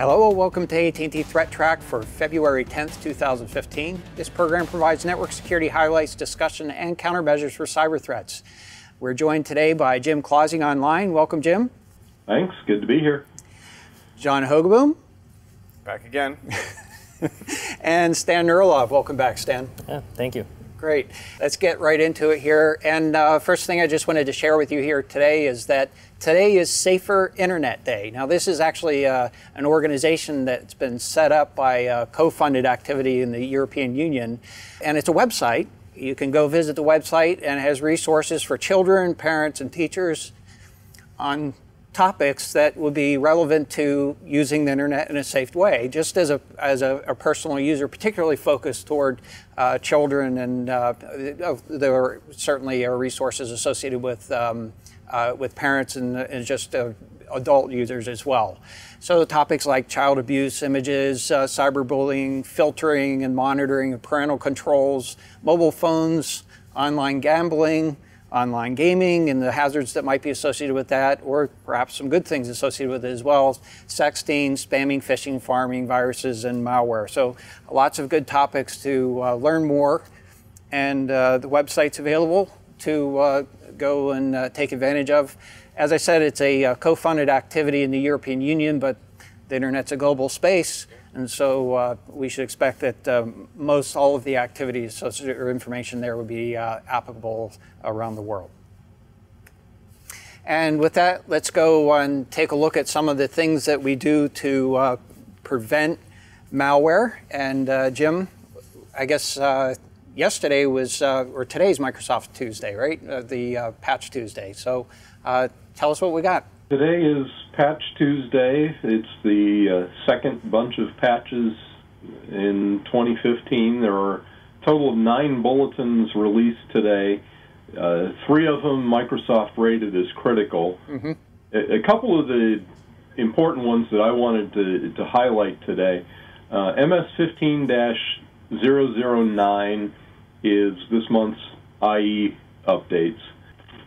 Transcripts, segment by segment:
Hello, welcome to AT&T ThreatTraq for February 10th, 2015. This program provides network security highlights, discussion, and countermeasures for cyber threats. We're joined today by Jim Clausing online. Welcome, Jim. Thanks, good to be here. John Hogoboom. Back again. And Stan Nurilov. Welcome back, Stan. Yeah, thank you. Great. Let's get right into it here. And first thing I just wanted to share with you here today is that today is Safer Internet Day. Now, this is actually an organization that's been set up by co-funded activity in the European Union, and it's a website. You can go visit the website, and it has resources for children, parents, and teachers on topics that would be relevant to using the internet in a safe way, just as a personal user, particularly focused toward children, and there are certainly resources associated with parents and just adult users as well. So topics like child abuse, images, cyberbullying, filtering and monitoring of parental controls, mobile phones, online gambling, online gaming and the hazards that might be associated with that, or perhaps some good things associated with it as well, sexting, spamming, phishing, farming, viruses, and malware. So lots of good topics to learn more, and the website's available to go and take advantage of. As I said, it's a co-funded activity in the European Union, but the internet's a global space, and so we should expect that most all of the activities associated or information there would be applicable around the world. And with that, let's go and take a look at some of the things that we do to prevent malware. And Jim, I guess yesterday was, or today's Microsoft Tuesday, right? The Patch Tuesday. So tell us what we got. Today is Patch Tuesday. It's the second bunch of patches in 2015. There are a total of 9 bulletins released today. 3 of them Microsoft rated as critical. Mm-hmm. A couple of the important ones that I wanted to highlight today. MS15-009 is this month's IE updates.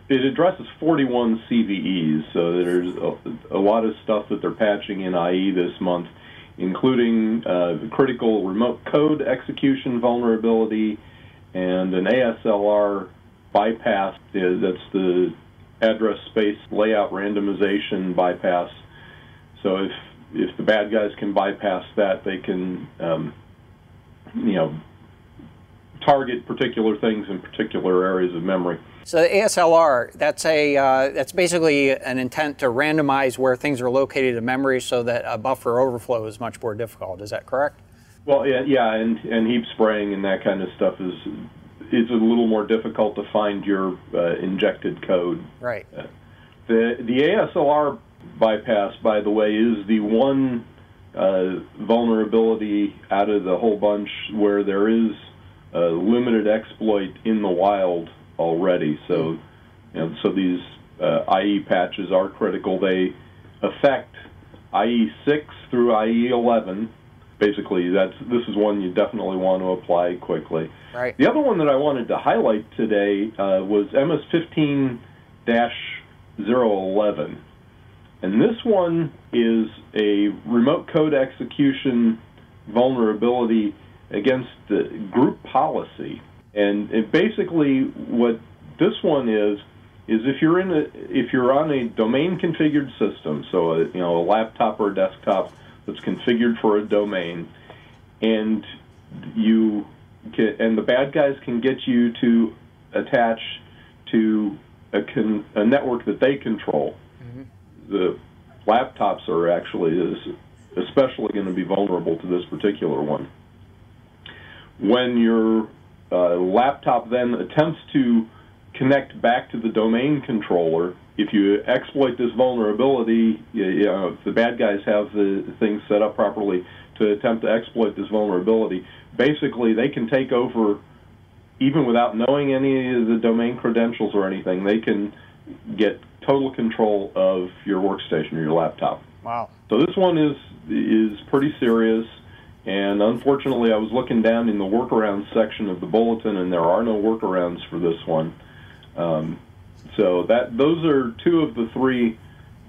It addresses 41 CVEs, so there's a lot of stuff that they're patching in IE this month, including the critical remote code execution vulnerability and an ASLR bypass. That's the address space layout randomization bypass. So if the bad guys can bypass that, they can target particular things in particular areas of memory. So the ASLR, that's basically an intent to randomize where things are located in memory so that a buffer overflow is much more difficult. Is that correct? Well, yeah, and heap spraying and that kind of stuff is a little more difficult to find your injected code. Right. The ASLR bypass, by the way, is the one vulnerability out of the whole bunch where there is a limited exploit in the wild already. So, so these IE patches are critical. They affect IE 6 through IE 11. Basically, this is one you definitely want to apply quickly. Right. The other one that I wanted to highlight today was MS15-011. And this one is a remote code execution vulnerability against the group policy. And basically what this one is if you're on a domain configured system, so a laptop or a desktop that's configured for a domain, and the bad guys can get you to attach to a network that they control. Mm-hmm. The laptops are especially going to be vulnerable to this particular one. When your laptop then attempts to connect back to the domain controller, if you exploit this vulnerability, if the bad guys have the things set up properly to attempt to exploit this vulnerability, basically they can take over, even without knowing any of the domain credentials or anything. They can get total control of your workstation or your laptop. Wow. So this one is pretty serious. And unfortunately, I was looking down in the workarounds section of the bulletin, and there are no workarounds for this one. So those are 2 of the 3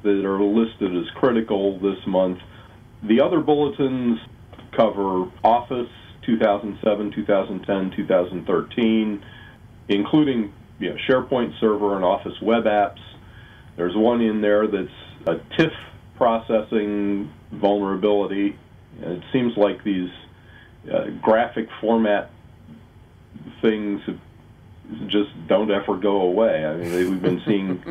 that are listed as critical this month. The other bulletins cover Office 2007, 2010, 2013, including SharePoint Server and Office web apps. There's one in there that's a TIFF processing vulnerability. It seems like these graphic format things just don't ever go away. I mean, we've been seeing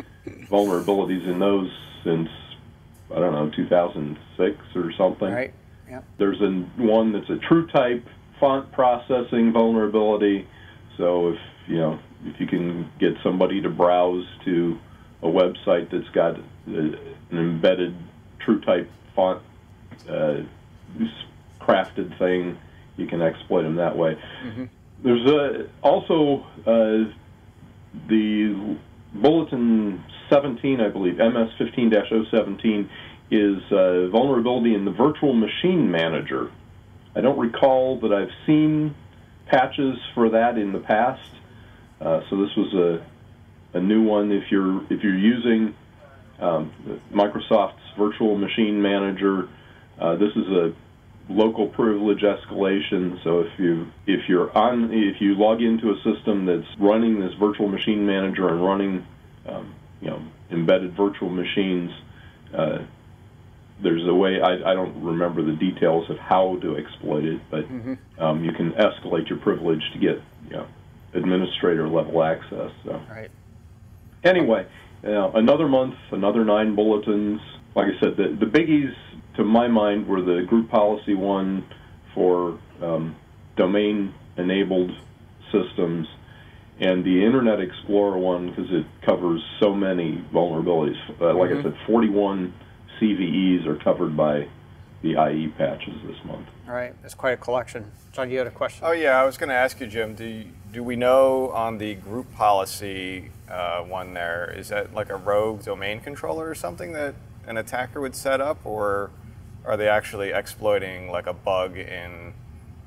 vulnerabilities in those since, I don't know, 2006 or something. Right. Yeah. There's one that's a TrueType font processing vulnerability. So if you can get somebody to browse to a website that's got an embedded TrueType font crafted thing, you can exploit them that way. Mm-hmm. There's also the Bulletin 17, I believe, MS 15-017, is a vulnerability in the Virtual Machine Manager. I don't recall that I've seen patches for that in the past, so this was a new one. If you're using Microsoft's Virtual Machine Manager, this is a local privilege escalation. So if you log into a system that's running this Virtual Machine Manager and running embedded virtual machines, there's a way, I don't remember the details of how to exploit it, but you can escalate your privilege to get administrator level access. So. Right. Anyway, another month, another 9 bulletins. Like I said, the biggies to my mind were the group policy one for domain-enabled systems, and the Internet Explorer one because it covers so many vulnerabilities. Like I said, 41 CVEs are covered by the IE patches this month. All right, that's quite a collection. John, you had a question? Oh yeah, I was going to ask you, Jim. Do we know on the group policy one there, is that like a rogue domain controller or something that an attacker would set up, or are they actually exploiting like a bug in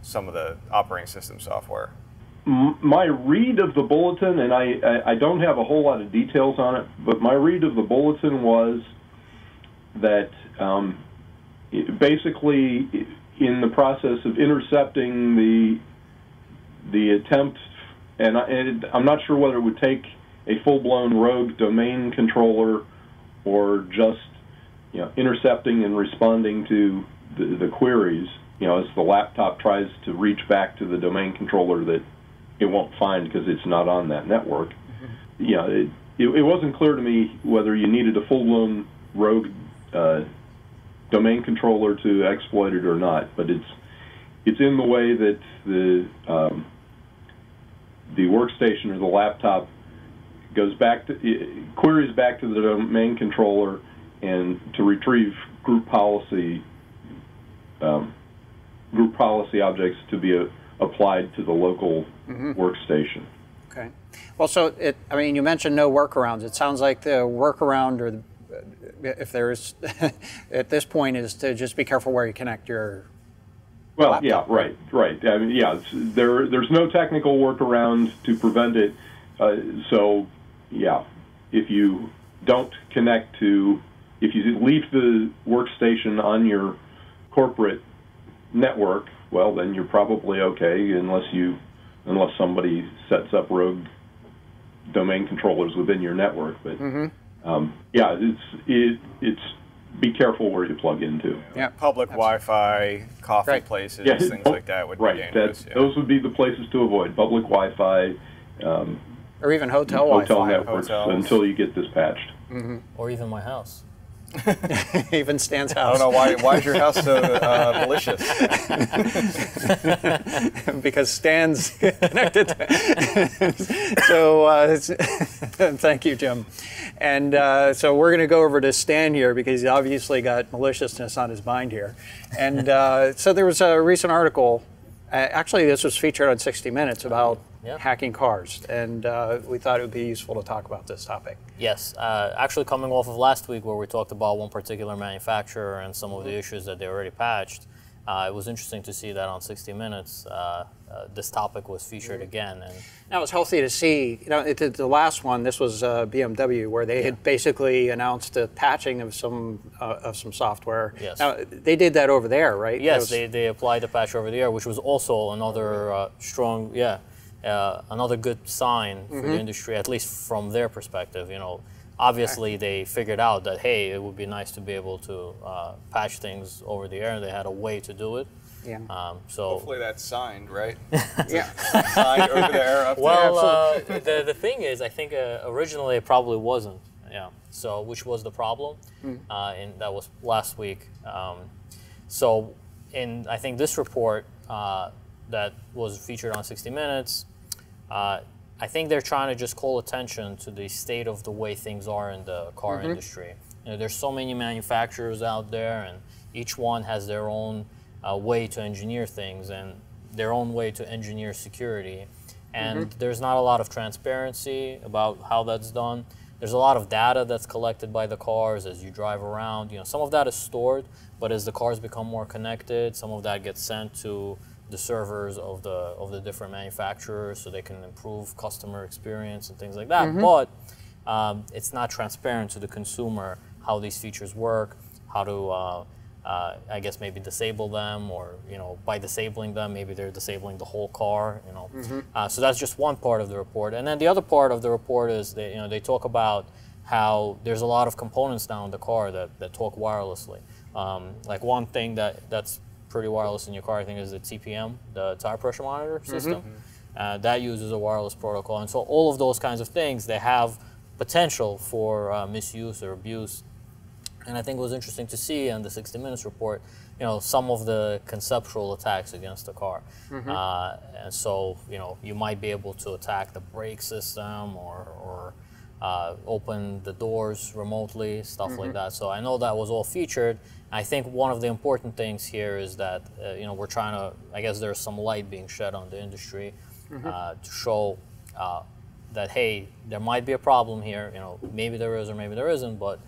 some of the operating system software? My read of the bulletin, and I don't have a whole lot of details on it, but my read of the bulletin was that basically in the process of intercepting the attempt, and I'm not sure whether it would take a full-blown rogue domain controller or just intercepting and responding to the queries, as the laptop tries to reach back to the domain controller that it won't find because it's not on that network. Mm-hmm. It wasn't clear to me whether you needed a full-blown rogue domain controller to exploit it or not, but it's in the way that the workstation or the laptop goes back to queries back to the domain controller and to retrieve group policy objects to be applied to the local workstation. Okay. Well, so you mentioned no workarounds. It sounds like the workaround, or if there's at this point, is to just be careful where you connect your laptop. Yeah, right. I mean, there's no technical workaround to prevent it. So, if you don't connect to, if you leave the workstation on your corporate network, well, then you're probably okay, unless somebody sets up rogue domain controllers within your network. But it's be careful where you plug into. Yeah, public Wi-Fi, coffee places, things like that would be dangerous. Those would be the places to avoid. Public Wi-Fi, or even hotel Wi-Fi networks until you get this patched. Or even my house. Even Stan's house. I don't know why is your house so malicious? Because Stan's connected. So thank you, Jim. And so we're going to go over to Stan here because he's obviously got maliciousness on his mind here. And so there was a recent article. Actually, this was featured on 60 Minutes about hacking cars, and we thought it would be useful to talk about this topic. Yes, actually coming off of last week where we talked about one particular manufacturer and some of the issues that they already patched, it was interesting to see that on 60 Minutes, this topic was featured again. And now it's healthy to see, you know, the last one, this was BMW, where they had basically announced a patching of some software. Yes. Now, they did that over there, right? yes, they applied the patch over the air, which was also another strong, another good sign for the industry, at least from their perspective. You know, obviously they figured out that, hey, it would be nice to be able to patch things over the air, and they had a way to do it. Yeah. So hopefully that's signed, right? Yeah. Signed over there, up well, the thing is, I think originally it probably wasn't. Yeah. So which was the problem? And that was last week. So in I think this report that was featured on 60 Minutes, I think they're trying to just call attention to the state of the way things are in the car industry. You know, there's so many manufacturers out there, and each one has their own way to engineer things and their own way to engineer security. And there's not a lot of transparency about how that's done. There's a lot of data that's collected by the cars as you drive around. You know, some of that is stored, but as the cars become more connected, some of that gets sent to the servers of the different manufacturers so they can improve customer experience and things like that. But it's not transparent to the consumer how these features work, how to I guess maybe disable them, or you know, by disabling them, maybe they're disabling the whole car. You know, so that's just one part of the report. And then the other part of the report is that they talk about how there's a lot of components now in the car that talk wirelessly. Like one thing that's pretty wireless in your car, I think, is the TPM, the tire pressure monitor system. That uses a wireless protocol, and so all of those kinds of things, they have potential for misuse or abuse. And I think it was interesting to see in the 60 Minutes report, some of the conceptual attacks against the car. And so, you might be able to attack the brake system or open the doors remotely, stuff like that. So I know that was all featured. I think one of the important things here is that, we're trying to, I guess there's some light being shed on the industry to show that, hey, there might be a problem here. Maybe there is or maybe there isn't, but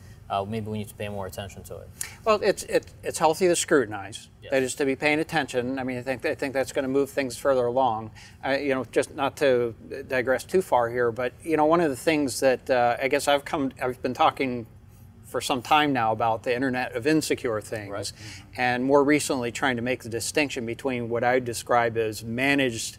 maybe we need to pay more attention to it. Well, it's healthy to scrutinize. Yes. That is, to be paying attention. I mean, I think that's going to move things further along. Just not to digress too far here, but one of the things that I guess I've been talking for some time now about the Internet of Insecure Things, and more recently trying to make the distinction between what I describe as managed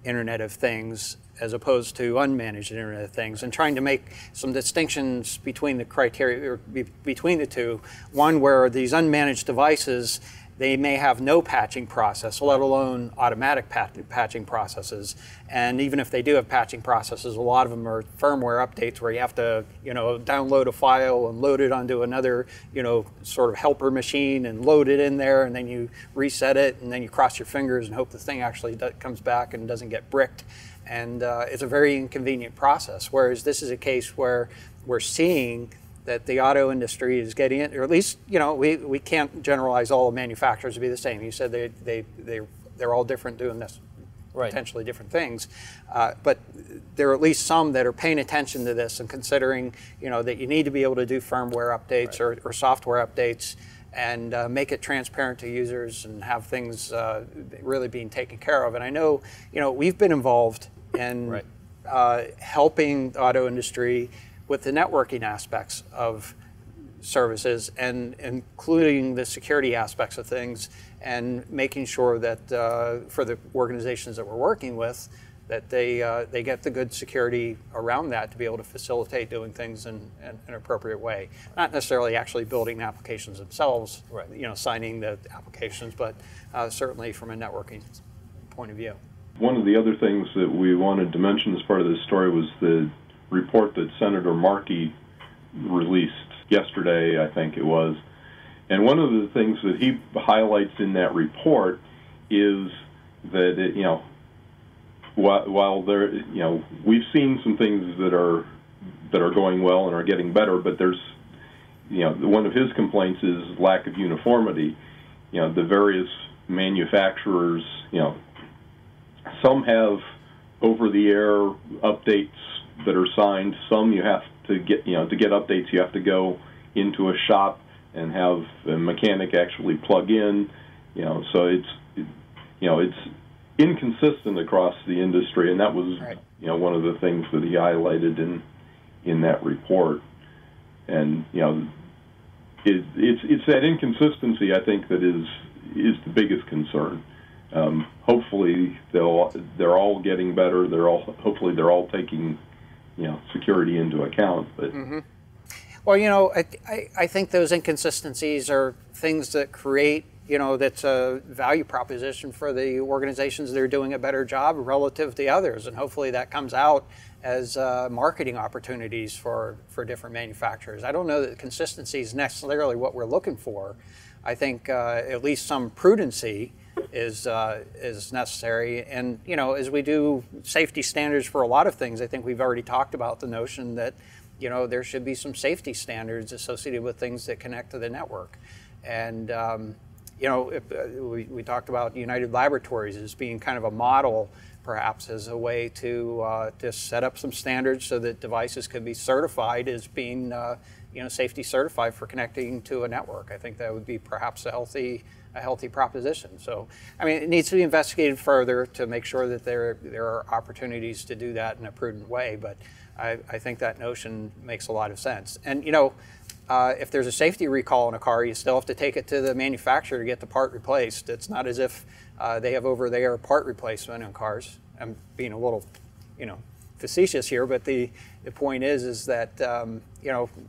Internet of Things as opposed to unmanaged Internet of Things, and trying to make some distinctions between the criteria, or between the two. One where these unmanaged devices, they may have no patching process, let alone automatic patching processes. And even if they do have patching processes, a lot of them are firmware updates where you have to, download a file and load it onto another, sort of helper machine and load it in there, and then you reset it, and then you cross your fingers and hope the thing actually comes back and doesn't get bricked. And it's a very inconvenient process, whereas this is a case where we're seeing that the auto industry is getting it, or at least, we can't generalize all the manufacturers to be the same. You said they're all different, doing this potentially different things, but there are at least some that are paying attention to this and considering, that you need to be able to do firmware updates or software updates, and make it transparent to users and have things really being taken care of. And I know, we've been involved in helping the auto industry with the networking aspects of services, and including the security aspects of things, and making sure that for the organizations that we're working with, that they get the good security around that to be able to facilitate doing things in an appropriate way. Not necessarily actually building applications themselves, signing the applications, but certainly from a networking point of view. One of the other things that we wanted to mention as part of this story was the report that Senator Markey released yesterday, I think it was. And one of the things that he highlights in that report is that, while there, we've seen some things that are going well and are getting better, but there's, one of his complaints is lack of uniformity. The various manufacturers, some have over-the-air updates that are signed. Some you have to get, to get updates, you have to go into a shop and have a mechanic actually plug in. So it's inconsistent across the industry, and that was right. One of the things that he highlighted in that report. And it's that inconsistency, I think, that is the biggest concern. Hopefully they're all getting better. Hopefully they're all taking security into account. But well, I think those inconsistencies are things that create that's a value proposition for the organizations that are doing a better job relative to others, and hopefully that comes out as marketing opportunities for different manufacturers. I don't know that consistency is necessarily what we're looking for. I think at least some prudency is necessary, and as we do safety standards for a lot of things, I think we've already talked about the notion that there should be some safety standards associated with things that connect to the network. And we talked about United Laboratories as being kind of a model, perhaps as a way to set up some standards so that devices could be certified as being safety certified for connecting to a network. I think that would be perhaps a healthy proposition. So, I mean, it needs to be investigated further to make sure that there are opportunities to do that in a prudent way. But I think that notion makes a lot of sense. And if there's a safety recall in a car, you still have to take it to the manufacturer to get the part replaced. It's not as if they have over-the-air part replacement in cars. I'm being a little, facetious here, but the point is that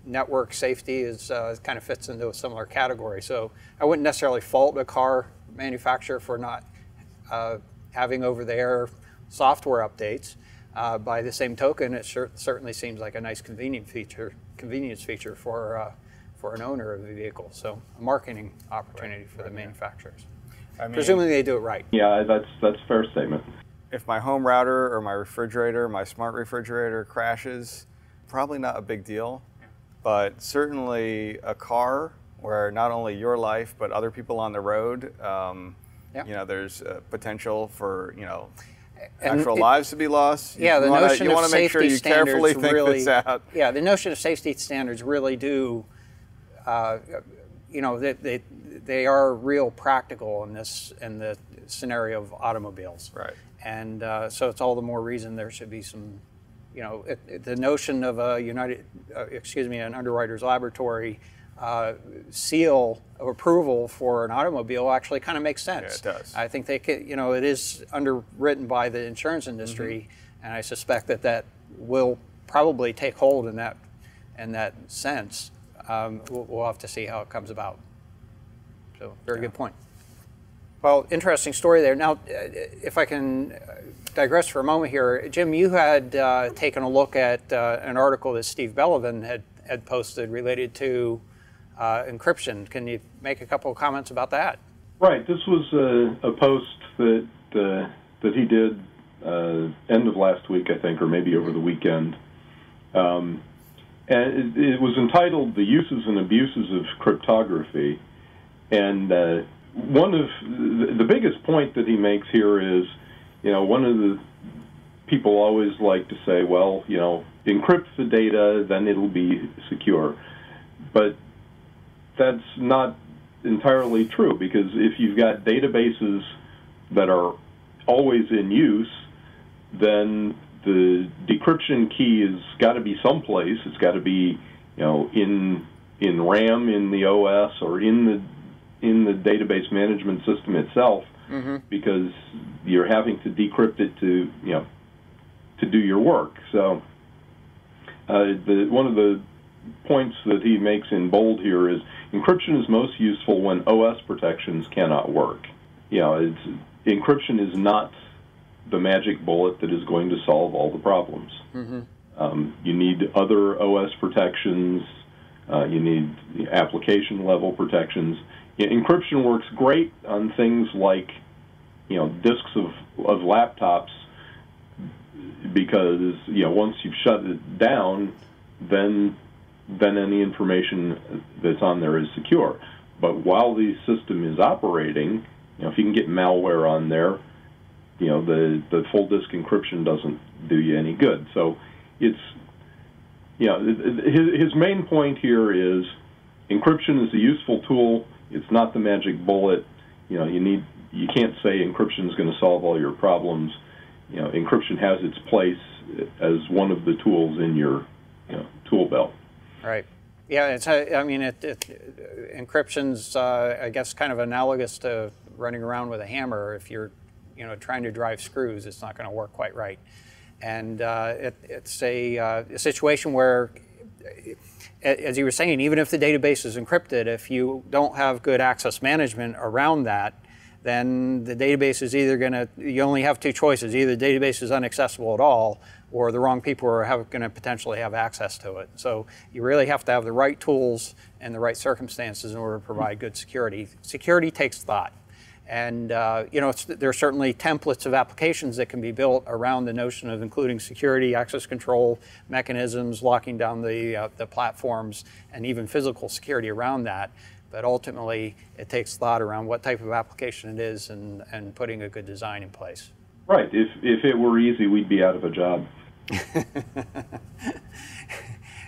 network safety is kind of fits into a similar category. So I wouldn't necessarily fault a car manufacturer for not having over-the-air software updates. By the same token, it certainly seems like a nice convenience feature for an owner of a vehicle. So a marketing opportunity for the manufacturers. I mean, presumably they do it right. Yeah, that's a fair statement. If my home router or my refrigerator, my smart refrigerator crashes, probably not a big deal, but certainly a car where not only your life but other people on the road, there's potential for actual lives to be lost. Yeah, the notion of safety standards really. Yeah, the notion of safety standards really do. They are real practical in the scenario of automobiles. Right. And so it's all the more reason there should be some, the notion of an underwriter's laboratory seal of approval for an automobile actually kind of makes sense. Yeah, it does. I think they could, it is underwritten by the insurance industry, and I suspect that will probably take hold in that sense. We'll have to see how it comes about. So, very good point. Well, interesting story there. Now, if I can digress for a moment here, Jim, you had taken a look at an article that Steve Bellovin had posted related to encryption. Can you make a couple of comments about that? Right. This was a post that he did end of last week, I think, or maybe over the weekend. And it was entitled "The Uses and Abuses of Cryptography." And one of the biggest point that he makes here is, one of the people always like to say, well, encrypt the data, then it'll be secure. But that's not entirely true, because if you've got databases that are always in use, then the decryption key has got to be someplace. It's got to be, in RAM in the OS or in the database management system itself, because you're having to decrypt it to do your work. So one of the points that he makes in bold here is encryption is most useful when OS protections cannot work. Encryption is not the magic bullet that is going to solve all the problems. You need other OS protections. You need application level protections. Encryption works great on things like, disks of laptops, because once you've shut it down, then any information that's on there is secure. But while the system is operating, if you can get malware on there, the full disk encryption doesn't do you any good. So it's his main point here is encryption is a useful tool. It's not the magic bullet. you can't say encryption is going to solve all your problems. Encryption has its place as one of the tools in your tool belt. Right. Yeah, encryption's, I guess, kind of analogous to running around with a hammer. If you're, trying to drive screws, it's not going to work quite right. And it's a situation where, as you were saying, even if the database is encrypted, if you don't have good access management around that, then the database is either you only have two choices. Either the database is inaccessible at all, or the wrong people are going to potentially have access to it. So you really have to have the right tools and the right circumstances in order to provide good security. Security takes thought. And there are certainly templates of applications that can be built around the notion of including security, access control mechanisms, locking down the platforms, and even physical security around that. But ultimately, it takes thought around what type of application it is and putting a good design in place. Right. If it were easy, we'd be out of a job.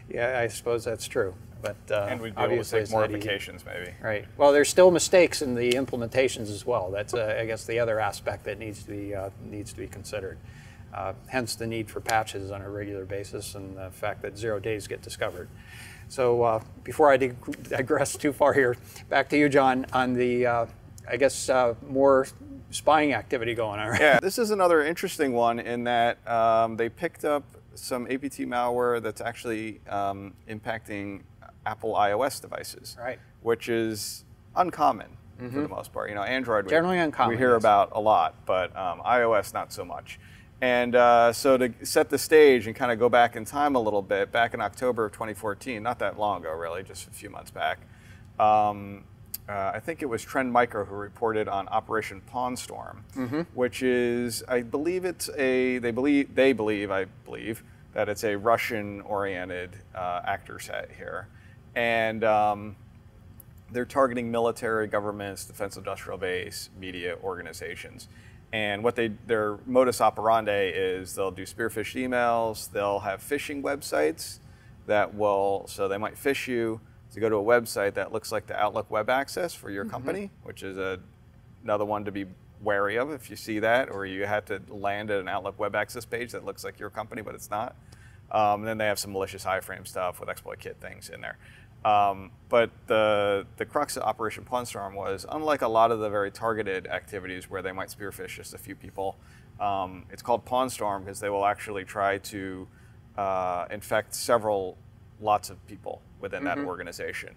Yeah, I suppose that's true. But and we'd be able to take more applications, maybe. Right. Well, there's still mistakes in the implementations as well. That's, I guess, the other aspect that needs to be considered. Hence the need for patches on a regular basis and the fact that 0 days get discovered. So before I digress too far here, back to you, John, on the, I guess, more spying activity going on. Right? Yeah, this is another interesting one in that they picked up some APT malware that's actually impacting Apple iOS devices, right? Which is uncommon for the most part. Android generally uncommon. We hear about a lot, but iOS not so much. And so to set the stage and kind of go back in time a little bit, back in October of 2014, not that long ago really, just a few months back, I think it was Trend Micro who reported on Operation Pawn Storm, which is, I believe I believe that it's a Russian-oriented actor set here. And they're targeting military, governments, defense industrial base, media organizations. And what their modus operandi is they'll do spearphish emails, they'll have phishing websites so they might phish you to go to a website that looks like the Outlook web access for your company, which is another one to be wary of if you see that, or you had to land at an Outlook web access page that looks like your company, but it's not. And then they have some malicious iframe stuff with exploit kit things in there. But the crux of Operation Pawn Storm was, unlike a lot of the very targeted activities where they might spearphish just a few people, it's called Pawn Storm because they will actually try to infect lots of people within that organization,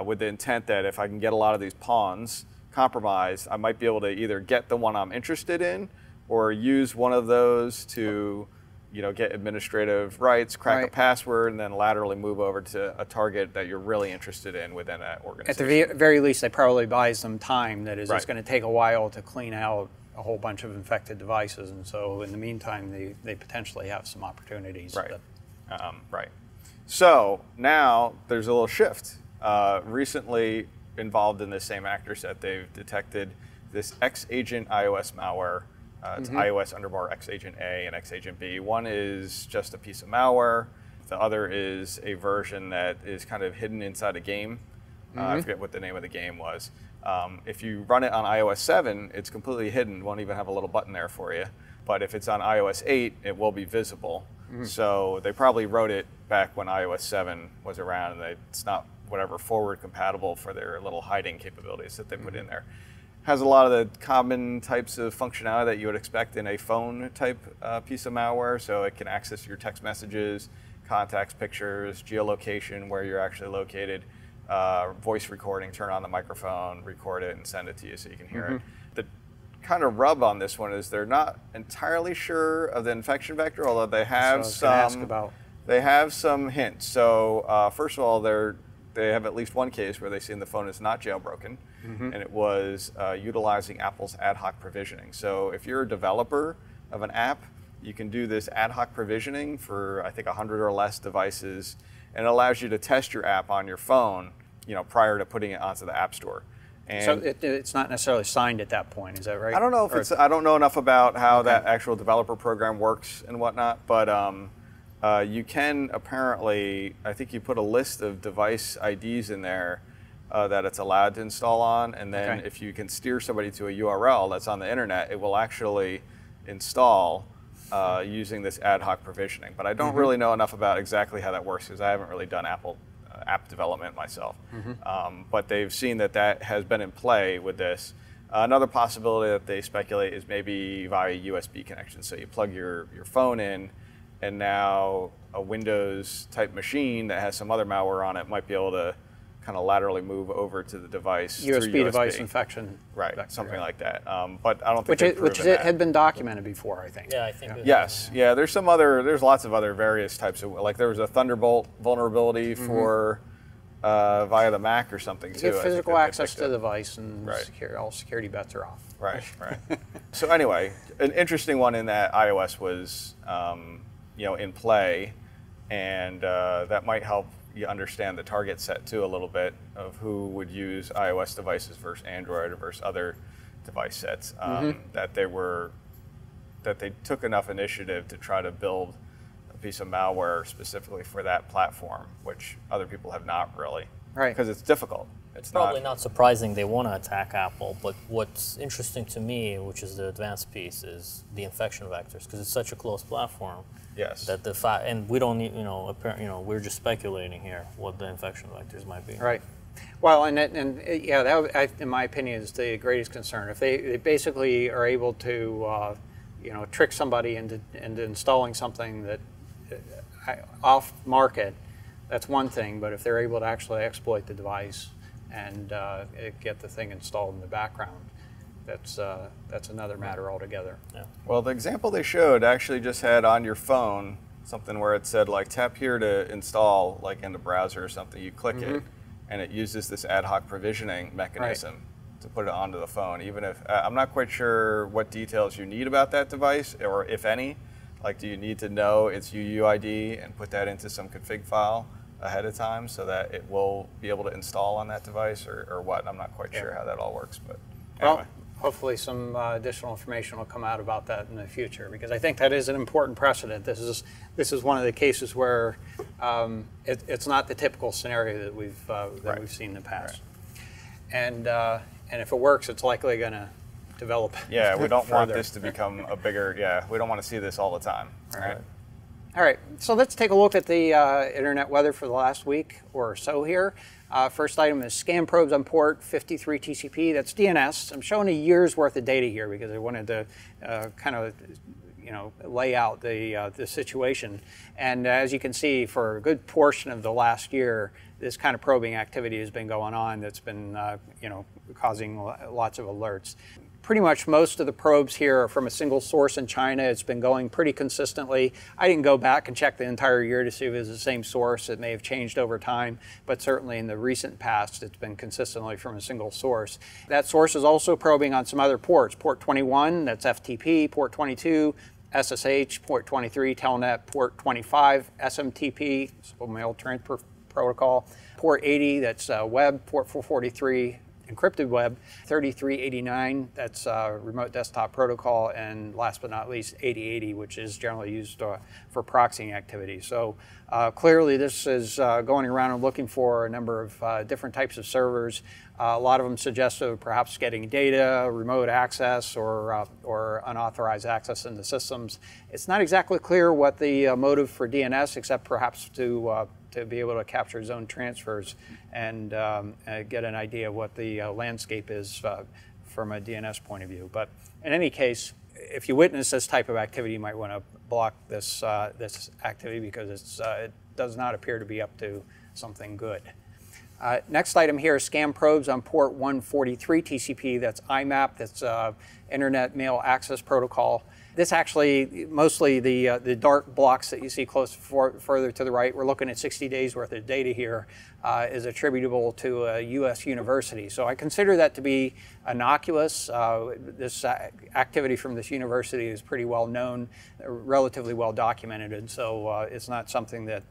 with the intent that if I can get a lot of these pawns compromised, I might be able to either get the one I'm interested in or use one of those to get administrative rights, crack a password, and then laterally move over to a target that you're really interested in within that organization. At the very least, they probably buy some time. That is, it's going to take a while to clean out a whole bunch of infected devices, and so in the meantime, they potentially have some opportunities. Right. Right. So now there's a little shift. Recently involved in this same actor set, they've detected this X-Agent iOS malware. It's iOS _ X-Agent A and X-Agent B. One is just a piece of malware. The other is a version that is kind of hidden inside a game. I forget what the name of the game was. If you run it on iOS 7, it's completely hidden. Won't even have a little button there for you. But if it's on iOS 8, it will be visible. So they probably wrote it back when iOS 7 was around, and it's not forward compatible for their little hiding capabilities that they put in there. Has a lot of the common types of functionality that you would expect in a phone type piece of malware. So it can access your text messages, contacts, pictures, geolocation, where you're actually located, voice recording, turn on the microphone, record it, and send it to you so you can hear it. The kind of rub on this one is they're not entirely sure of the infection vector, although they have some hints. So first of all, they have at least one case where they've seen the phone is not jailbroken, and it was utilizing Apple's ad hoc provisioning. So if you're a developer of an app, you can do this ad hoc provisioning for, I think, 100 or less devices, and it allows you to test your app on your phone, prior to putting it onto the App Store. And so it's not necessarily signed at that point, is that right? I don't know if I don't know enough about how that actual developer program works and whatnot, but you can apparently, I think you put a list of device IDs in there that it's allowed to install on, and then if you can steer somebody to a URL that's on the internet, it will actually install using this ad hoc provisioning. But I don't really know enough about exactly how that works because I haven't really done Apple app development myself. But they've seen that that has been in play with this. Another possibility that they speculate is maybe via USB connection. So you plug your phone in, and now a Windows type machine that has some other malware on it might be able to kind of laterally move over to the device through USB. Device infection. Right, something like that. But I don't think which had been documented before, I think. Yeah, I think. Yes, yeah. There's lots of other various types of, like there was a Thunderbolt vulnerability for via the Mac or something too. You get physical access to the device, and all security bets are off. Right. So anyway, an interesting one in that iOS was in play, and that might help you understand the target set too a little bit of who would use iOS devices versus Android or versus other device sets. That they took enough initiative to try to build a piece of malware specifically for that platform, which other people have not really. Right. Because it's difficult. It's probably not surprising they want to attack Apple, but what's interesting to me, which is the advanced piece, is the infection vectors, because it's such a closed platform. Yes. That and we don't need, we're just speculating here what the infection vectors might be. Right. Well, that in my opinion is the greatest concern. If they basically are able to, trick somebody into installing something that off market, that's one thing. But if they're able to actually exploit the device and get the thing installed in the background, that's another matter altogether. Yeah. Well, the example they showed actually just had on your phone something where it said like tap here to install like in the browser or something. You click it, and it uses this ad hoc provisioning mechanism to put it onto the phone. Even if I'm not quite sure what details you need about that device, or if any. Like, do you need to know its UUID and put that into some config file ahead of time so that it will be able to install on that device, or what? I'm not quite sure how that all works, but anyway. Well, hopefully some additional information will come out about that in the future, because I think that is an important precedent. This is one of the cases where it's not the typical scenario that we've seen in the past, and if it works, it's likely going to develop. Yeah, we don't want this to become a bigger. Yeah, we don't want to see this all the time. Right. All right, so let's take a look at the internet weather for the last week or so here. First item is scan probes on port 53 TCP. That's DNS. I'm showing a year's worth of data here because I wanted to kind of lay out the situation. And as you can see, for a good portion of the last year, this kind of probing activity has been going on. That's been causing lots of alerts. Pretty much most of the probes here are from a single source in China. It's been going pretty consistently. I didn't go back and check the entire year to see if it was the same source. It may have changed over time, but certainly in the recent past, it's been consistently from a single source. That source is also probing on some other ports. Port 21, that's FTP, port 22, SSH, port 23, Telnet, port 25, SMTP, so mail transfer protocol, port 80, that's web, port 443, encrypted web, 3389, that's remote desktop protocol, and last but not least 8080, which is generally used for proxying activity. So clearly this is going around and looking for a number of different types of servers. A lot of them suggest perhaps getting data, remote access, or unauthorized access into systems. It's not exactly clear what the motive for DNS, except perhaps to be able to capture zone transfers and get an idea of what the landscape is from a DNS point of view. But in any case, if you witness this type of activity, you might want to block this activity because it does not appear to be up to something good. Next item here is scan probes on port 143 TCP. That's IMAP. That's Internet Mail Access Protocol. This actually, mostly the dark blocks that you see further to the right, we're looking at 60 days worth of data here, is attributable to a U.S. university. So I consider that to be innocuous. This activity from this university is pretty well known, relatively well documented, and so it's not something that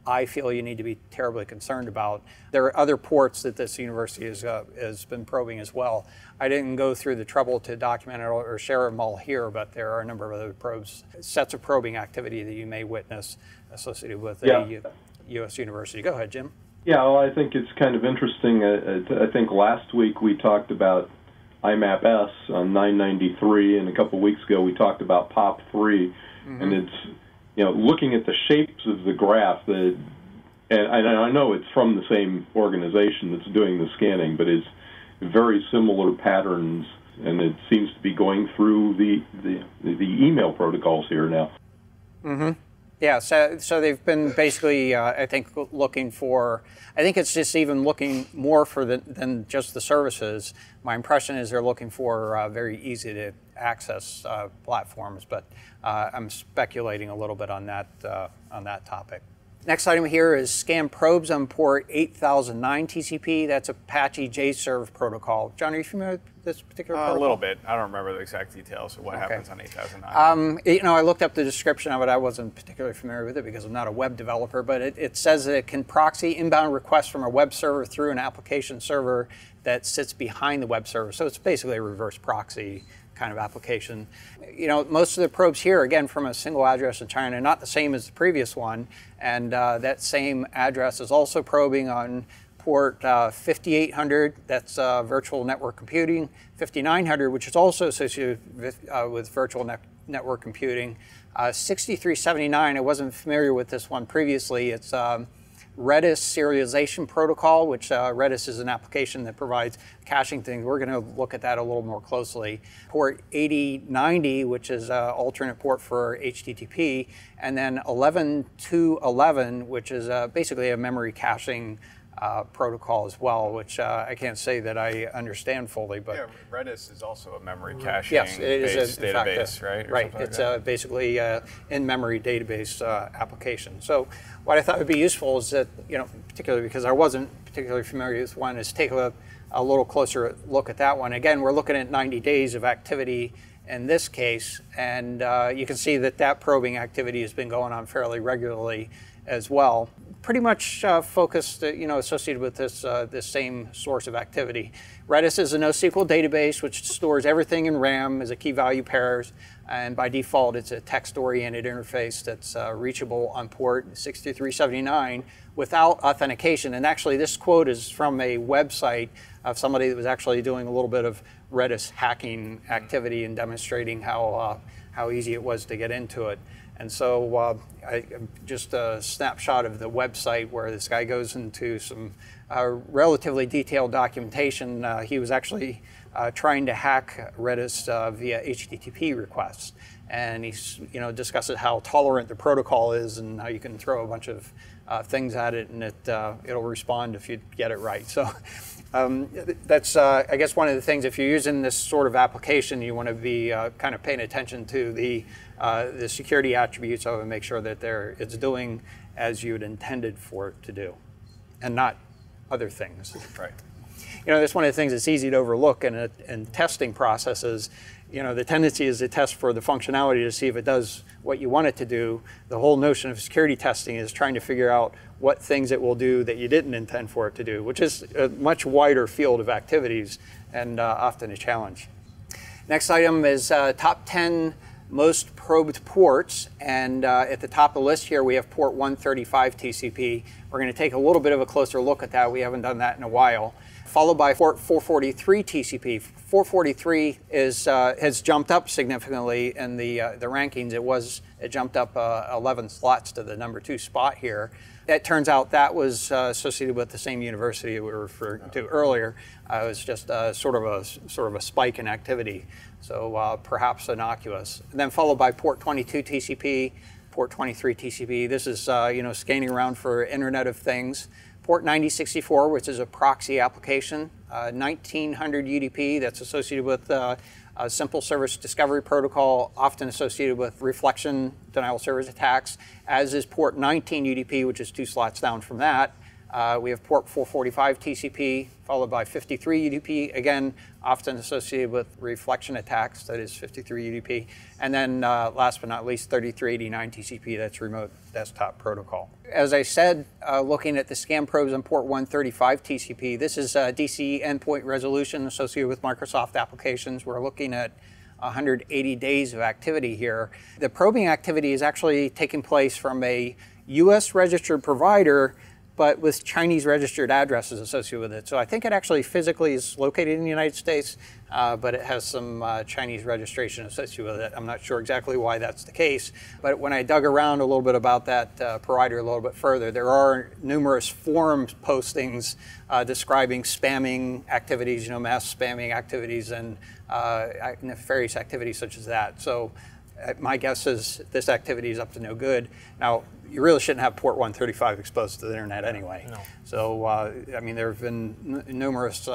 I feel you need to be terribly concerned about. There are other ports that this university has been probing as well. I didn't go through the trouble to document it or share them all here, but there are a number of other sets of probing activity that you may witness associated with a U.S. university. Go ahead, Jim. Yeah, well, I think it's kind of interesting. I think last week we talked about IMAP S on 993, and a couple weeks ago we talked about POP3, and it's, looking at the shapes of the graph, and I know it's from the same organization that's doing the scanning, but it's very similar patterns, and it seems to be going through the email protocols here now. Yeah, so they've been basically, I think, looking for, I think it's just even looking more for than just the services. My impression is they're looking for very easy to access platforms, but I'm speculating a little bit on that topic. Next item here is scan probes on port 8009 TCP. That's Apache JServe protocol. John, are you familiar with this particular protocol? A little bit. I don't remember the exact details of what happens on 8009. I looked up the description of it. I wasn't particularly familiar with it because I'm not a web developer, but it says that it can proxy inbound requests from a web server through an application server that sits behind the web server. So it's basically a reverse proxy kind of application. Most of the probes here, again, from a single address in China, not the same as the previous one, and that same address is also probing on port 5800, that's virtual network computing, 5900, which is also associated with virtual network computing, 6379, I wasn't familiar with this one previously, it's Redis serialization protocol, which Redis is an application that provides caching things. We're going to look at that a little more closely. Port 8090, which is an alternate port for HTTP, and then 11211, which is basically a memory caching protocol as well, which I can't say that I understand fully. But yeah, Redis is also a memory caching yes, it is database, right? Right. It's basically in-memory database application. So what I thought would be useful is that, particularly because I wasn't particularly familiar with one, is take a little closer look at that one. Again, we're looking at 90 days of activity in this case, and you can see that probing activity has been going on fairly regularly as well. Pretty much focused, associated with this same source of activity. Redis is a NoSQL database which stores everything in RAM as a key value pairs, and by default it's a text-oriented interface that's reachable on port 6379 without authentication. And actually this quote is from a website of somebody that was actually doing a little bit of Redis hacking activity and demonstrating how easy it was to get into it. And so just a snapshot of the website where this guy goes into some relatively detailed documentation. He was actually trying to hack Redis via HTTP requests. And he discusses how tolerant the protocol is and how you can throw a bunch of things at it and it'll respond if you get it right. So that's, I guess, one of the things, if you're using this sort of application, you want to be kind of paying attention to the security attributes of it and make sure that it's doing as you'd intended for it to do and not other things. Right. That's one of the things that's easy to overlook in testing processes. The tendency is to test for the functionality to see if it does what you want it to do. The whole notion of security testing is trying to figure out what things it will do that you didn't intend for it to do, which is a much wider field of activities and often a challenge. Next item is top 10 most probed ports, and at the top of the list here we have port 135 TCP. We're going to take a little bit of a closer look at that. We haven't done that in a while. Followed by port 443 TCP. 443 has jumped up significantly in the rankings. It jumped up 11 slots to the number 2 spot here. It turns out that was associated with the same university we were referring to earlier. It was just sort of a spike in activity, so perhaps innocuous. And then followed by port 22 TCP, port 23 TCP. This is scanning around for Internet of Things. Port 9064, which is a proxy application, 1900 UDP, that's associated with a simple service discovery protocol, often associated with reflection denial of service attacks, as is port 19 UDP, which is 2 slots down from that. We have port 445 TCP, followed by 53 UDP, again, often associated with reflection attacks, that is 53 UDP. And then last but not least, 3389 TCP, that's remote desktop protocol. As I said, looking at the scan probes on port 135 TCP, this is DC endpoint resolution associated with Microsoft applications. We're looking at 180 days of activity here. The probing activity is actually taking place from a US registered provider but with Chinese registered addresses associated with it. So I think it actually physically is located in the United States, but it has some Chinese registration associated with it. I'm not sure exactly why that's the case, but when I dug around a little bit about that provider a little bit further, there are numerous forum postings describing spamming activities, mass spamming activities and nefarious activities such as that. So my guess is this activity is up to no good. Now, you really shouldn't have port 135 exposed to the internet anyway. No. So, I mean, there have been numerous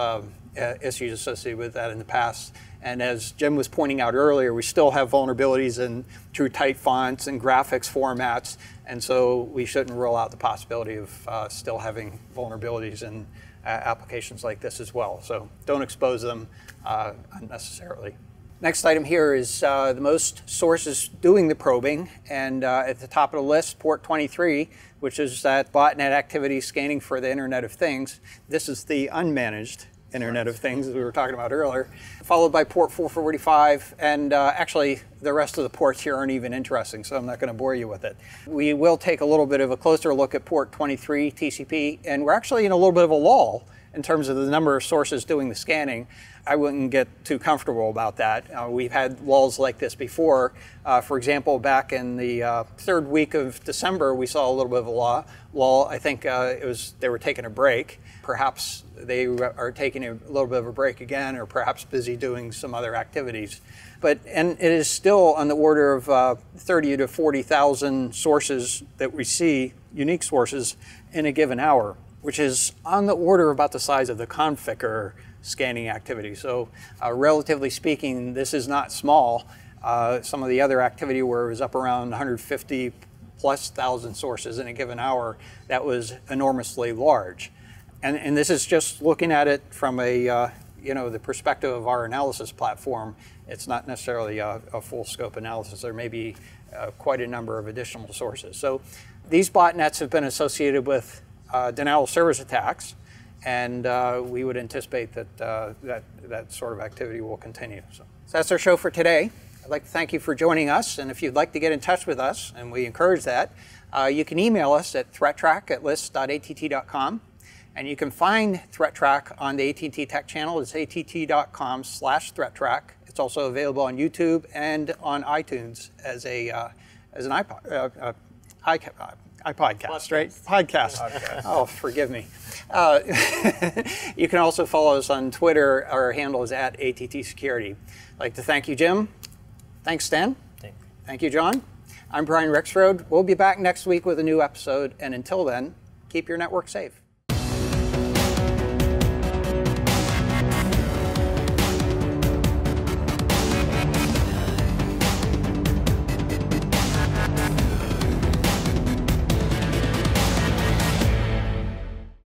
issues associated with that in the past. And as Jim was pointing out earlier, we still have vulnerabilities in true type fonts and graphics formats. And so we shouldn't rule out the possibility of still having vulnerabilities in applications like this as well. So don't expose them unnecessarily. Next item here is the most sources doing the probing, and at the top of the list, port 23, which is that botnet activity scanning for the Internet of Things. This is the unmanaged Internet of Things, as we were talking about earlier, followed by port 445, and actually the rest of the ports here aren't even interesting, so I'm not going to bore you with it. We will take a little bit of a closer look at port 23 TCP, and we're actually in a little bit of a lull in terms of the number of sources doing the scanning. I wouldn't get too comfortable about that. We've had lulls like this before. For example, back in the third week of December, we saw a little bit of a lull. I think they were taking a break. Perhaps they are taking a little bit of a break again, or perhaps busy doing some other activities. And it is still on the order of 30 to 40,000 sources that we see, unique sources, in a given hour, which is on the order about the size of the Conficker scanning activity. So relatively speaking, this is not small. Some of the other activity where it was up around 150 plus thousand sources in a given hour, that was enormously large. And this is just looking at it from a the perspective of our analysis platform. It's not necessarily a full scope analysis. There may be quite a number of additional sources. So these botnets have been associated with denial of service attacks, and we would anticipate that that sort of activity will continue. So that's our show for today. I'd like to thank you for joining us, and if you'd like to get in touch with us, and we encourage that, you can email us at threattrack@list.att.com, and you can find ThreatTraq on the AT&T Tech channel. It's att.com/ThreatTraq. It's also available on YouTube and on iTunes as an iPodcast, right? Podcast. Oh, forgive me. You can also follow us on Twitter. Our handle is @ATT Security. I'd like to thank you, Jim. Thanks, Stan. Thank you, John. I'm Brian Rexroad. We'll be back next week with a new episode. And until then, keep your network safe.